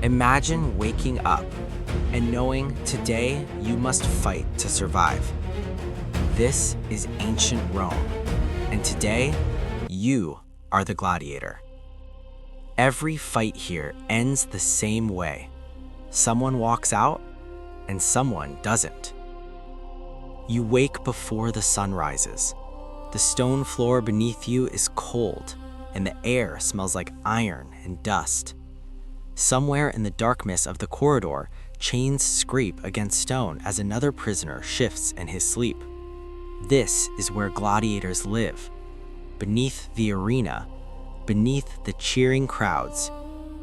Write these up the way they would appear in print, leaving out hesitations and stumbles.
Imagine waking up and knowing today you must fight to survive. This is ancient Rome, and today you are the gladiator. Every fight here ends the same way. Someone walks out and someone doesn't. You wake before the sun rises. The stone floor beneath you is cold, and the air smells like iron and dust. Somewhere in the darkness of the corridor, chains scrape against stone as another prisoner shifts in his sleep. This is where gladiators live, beneath the arena, beneath the cheering crowds,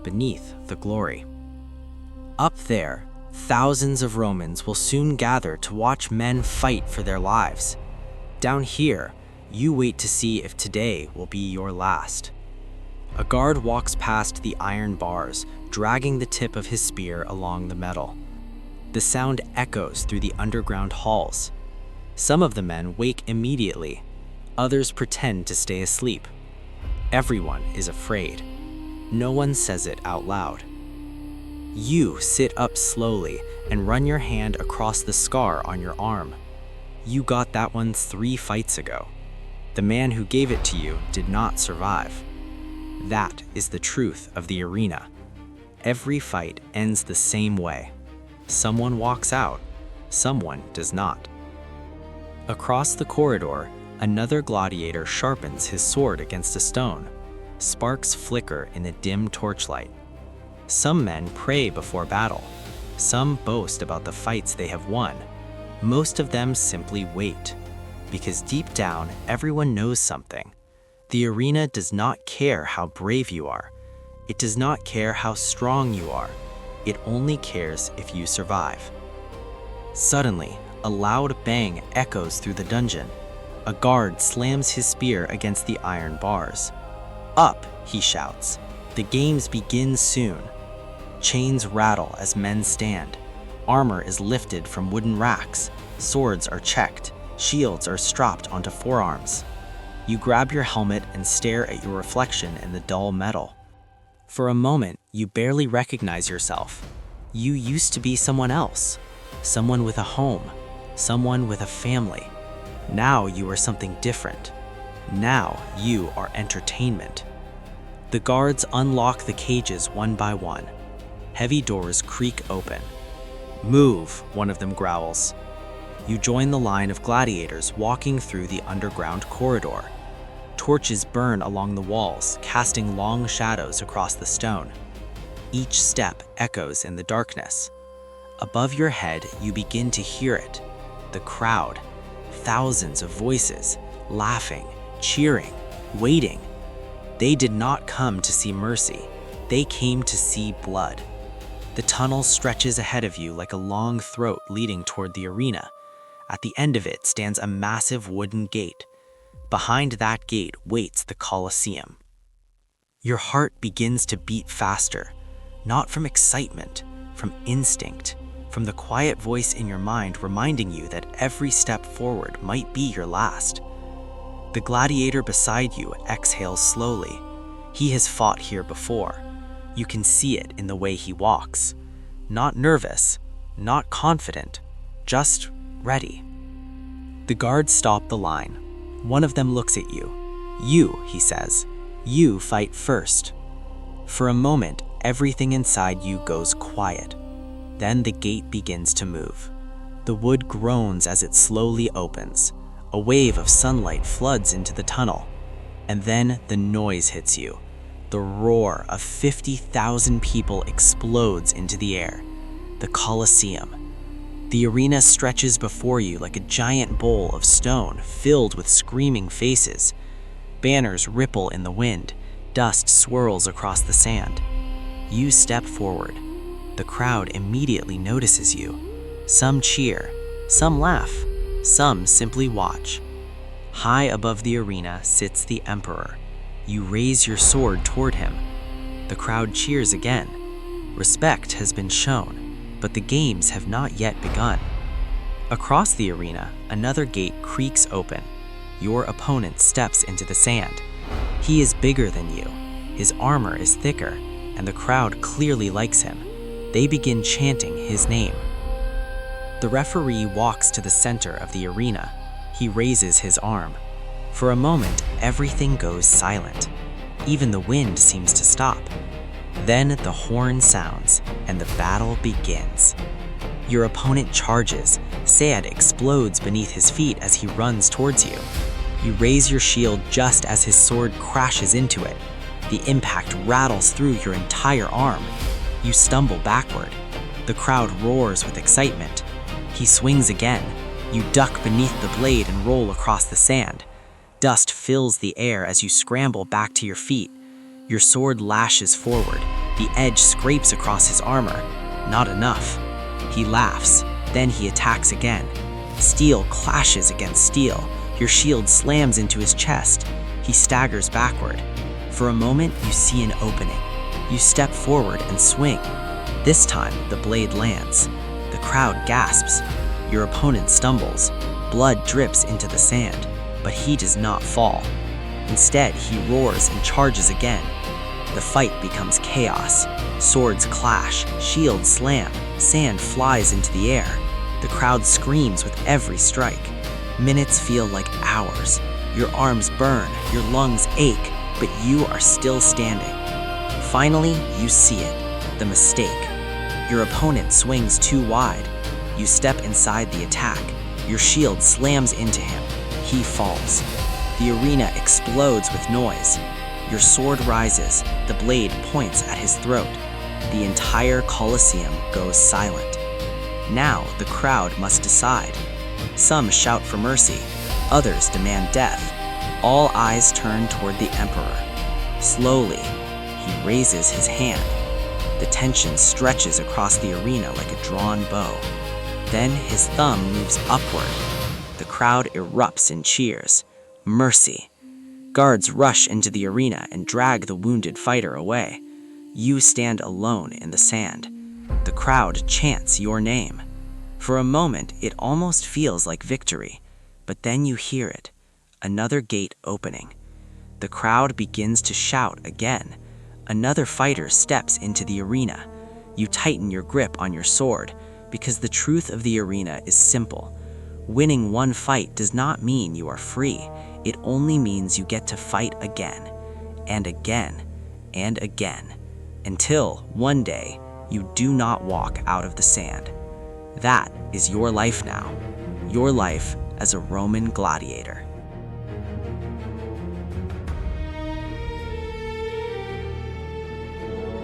beneath the glory. Up there, thousands of Romans will soon gather to watch men fight for their lives. Down here, you wait to see if today will be your last. A guard walks past the iron bars, dragging the tip of his spear along the metal. The sound echoes through the underground halls. Some of the men wake immediately. Others pretend to stay asleep. Everyone is afraid. No one says it out loud. You sit up slowly and run your hand across the scar on your arm. You got that one 3 fights ago. The man who gave it to you did not survive. That is the truth of the arena. Every fight ends the same way. Someone walks out, someone does not. Across the corridor, another gladiator sharpens his sword against a stone. Sparks flicker in the dim torchlight. Some men pray before battle. Some boast about the fights they have won. Most of them simply wait, because deep down, everyone knows something. The arena does not care how brave you are. It does not care how strong you are. It only cares if you survive. Suddenly, a loud bang echoes through the dungeon. A guard slams his spear against the iron bars. "Up," he shouts. "The games begin soon." Chains rattle as men stand. Armor is lifted from wooden racks. Swords are checked. Shields are strapped onto forearms. You grab your helmet and stare at your reflection in the dull metal. For a moment, you barely recognize yourself. You used to be someone else, someone with a home, someone with a family. Now you are something different. Now you are entertainment. The guards unlock the cages one by one. Heavy doors creak open. "Move," one of them growls. You join the line of gladiators walking through the underground corridor. Torches burn along the walls, casting long shadows across the stone. Each step echoes in the darkness. Above your head, you begin to hear it. The crowd, thousands of voices, laughing, cheering, waiting. They did not come to see mercy. They came to see blood. The tunnel stretches ahead of you like a long throat leading toward the arena. At the end of it stands a massive wooden gate. Behind that gate waits the Colosseum. Your heart begins to beat faster, not from excitement, from instinct, from the quiet voice in your mind reminding you that every step forward might be your last. The gladiator beside you exhales slowly. He has fought here before. You can see it in the way he walks. Not nervous, not confident, just ready. The guards stop the line. One of them looks at you. "You," he says, "you fight first." For a moment, everything inside you goes quiet. Then the gate begins to move. The wood groans as it slowly opens. A wave of sunlight floods into the tunnel. And then the noise hits you. The roar of 50,000 people explodes into the air. The Colosseum. The arena stretches before you like a giant bowl of stone filled with screaming faces. Banners ripple in the wind. Dust swirls across the sand. You step forward. The crowd immediately notices you. Some cheer, some laugh, some simply watch. High above the arena sits the emperor. You raise your sword toward him. The crowd cheers again. Respect has been shown, but the games have not yet begun. Across the arena, another gate creaks open. Your opponent steps into the sand. He is bigger than you. His armor is thicker, and the crowd clearly likes him. They begin chanting his name. The referee walks to the center of the arena. He raises his arm. For a moment, everything goes silent. Even the wind seems to stop. Then the horn sounds, and the battle begins. Your opponent charges. Sand explodes beneath his feet as he runs towards you. You raise your shield just as his sword crashes into it. The impact rattles through your entire arm. You stumble backward. The crowd roars with excitement. He swings again. You duck beneath the blade and roll across the sand. Dust fills the air as you scramble back to your feet. Your sword lashes forward. The edge scrapes across his armor. Not enough. He laughs. Then he attacks again. Steel clashes against steel. Your shield slams into his chest. He staggers backward. For a moment, you see an opening. You step forward and swing. This time, the blade lands. The crowd gasps. Your opponent stumbles. Blood drips into the sand, but he does not fall. Instead, he roars and charges again. The fight becomes chaos. Swords clash, shields slam, sand flies into the air. The crowd screams with every strike. Minutes feel like hours. Your arms burn, your lungs ache, but you are still standing. Finally, you see it, the mistake. Your opponent swings too wide. You step inside the attack. Your shield slams into him. He falls. The arena explodes with noise. Your sword rises. The blade points at his throat. The entire Colosseum goes silent. Now the crowd must decide. Some shout for mercy. Others demand death. All eyes turn toward the Emperor. Slowly, he raises his hand. The tension stretches across the arena like a drawn bow. Then his thumb moves upward. The crowd erupts in cheers. Mercy. Guards rush into the arena and drag the wounded fighter away. You stand alone in the sand. The crowd chants your name. For a moment, it almost feels like victory, but then you hear it. Another gate opening. The crowd begins to shout again. Another fighter steps into the arena. You tighten your grip on your sword, because the truth of the arena is simple. Winning one fight does not mean you are free. It only means you get to fight again, and again, and again, until one day you do not walk out of the sand. That is your life now. Your life as a Roman gladiator.